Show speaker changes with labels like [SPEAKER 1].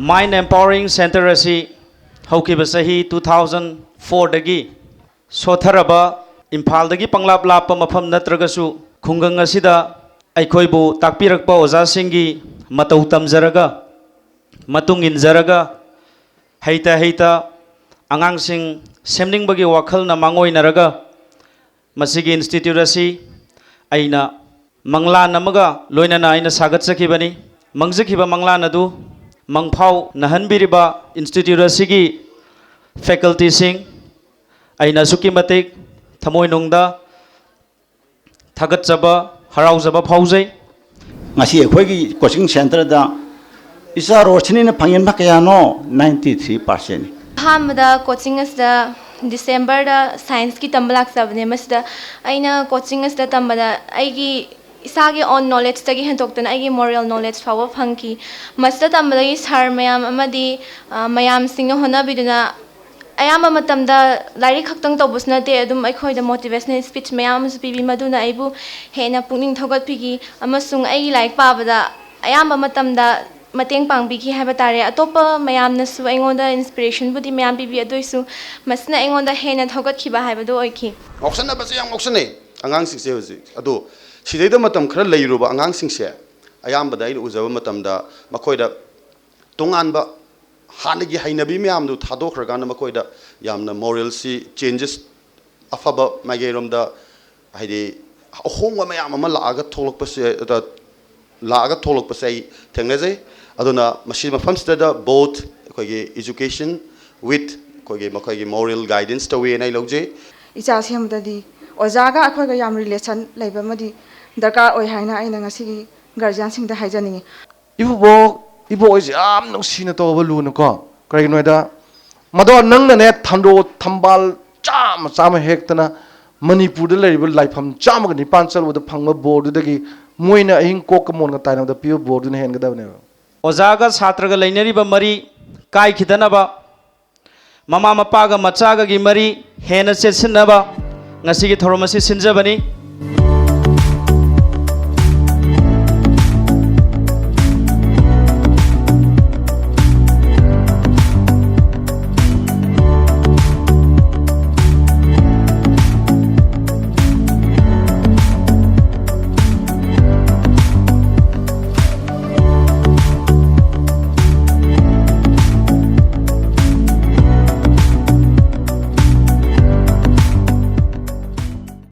[SPEAKER 1] Mind Empowering Center asi haukiba sahi 2004 dagi sotharaba Imhal dagi panglap lap mafam natragasu khungang asida aikhoibu takpirakpa oja singi matau tamjaraga matung injaraga heita angang sing semning bagi wakhal na mangoi naraga masigi institute asi aina mangla namaga loina na aina sagat sakibani mangjakhiba mangla nadu mangphau nahanbiriba institute asigi faculty sing aina suki matik thamoi nungda thagatjaba haraujaba phaujai
[SPEAKER 2] ngasi ekhoi coaching center da isa rochni na phangin ba kaya no 93%.
[SPEAKER 3] Hamada coaching as the December da science ki tambalak sabne masda aina coaching as da tambada aigi isagi on knowledge tagi hentoktan aigi moral knowledge fawa phangki masda tambada gi sar mayam amadi mayam sing hona biduna ayama matamda lari khaktang tobusna te adum aikhoi da motivational speech mayam pibi maduna aibu hena pungning thogat pigi amasung ai like pabada ayama matamda mateng pangbiki haiba tare atopa mayamna su aingonda inspiration budi mayam bibi adoisu masna aingonda hena thogat khiba haiba do oiki
[SPEAKER 4] auction na basi yang auction ne angang sing se hoji ado sideida matam khara leiruba angang sing se ayam bada ina uzaba matam da makoida tongan ba hanagi hainabi mayam du thadokhrga na makoida yamna moral si changes afaba magairom da haidi ahongwa mayam ama laaga tholok pase da laaga tholok pase thengnajai aduna machine mafamsda da both koigi education with koigi moral guidance to we nai logje
[SPEAKER 5] icha semdadi ojaga akhoiga yam relation leiba madi darkar oi haina aina ngasi guardian sing da haijaningi
[SPEAKER 6] ibo is am no sina to balu no ko kai noida mado nang na ne thando thambal cham hektana Manipur da leriba laifam cham ga ni pansal wada phangma board dagi moina ahing kok mon ga taina da pure board ne hen ga da ne
[SPEAKER 1] ojaga satraga lainariba mari kai khidanaba mama mapaga machaga gi mari hena chetsinaba ngasigi thoromasi sinjabani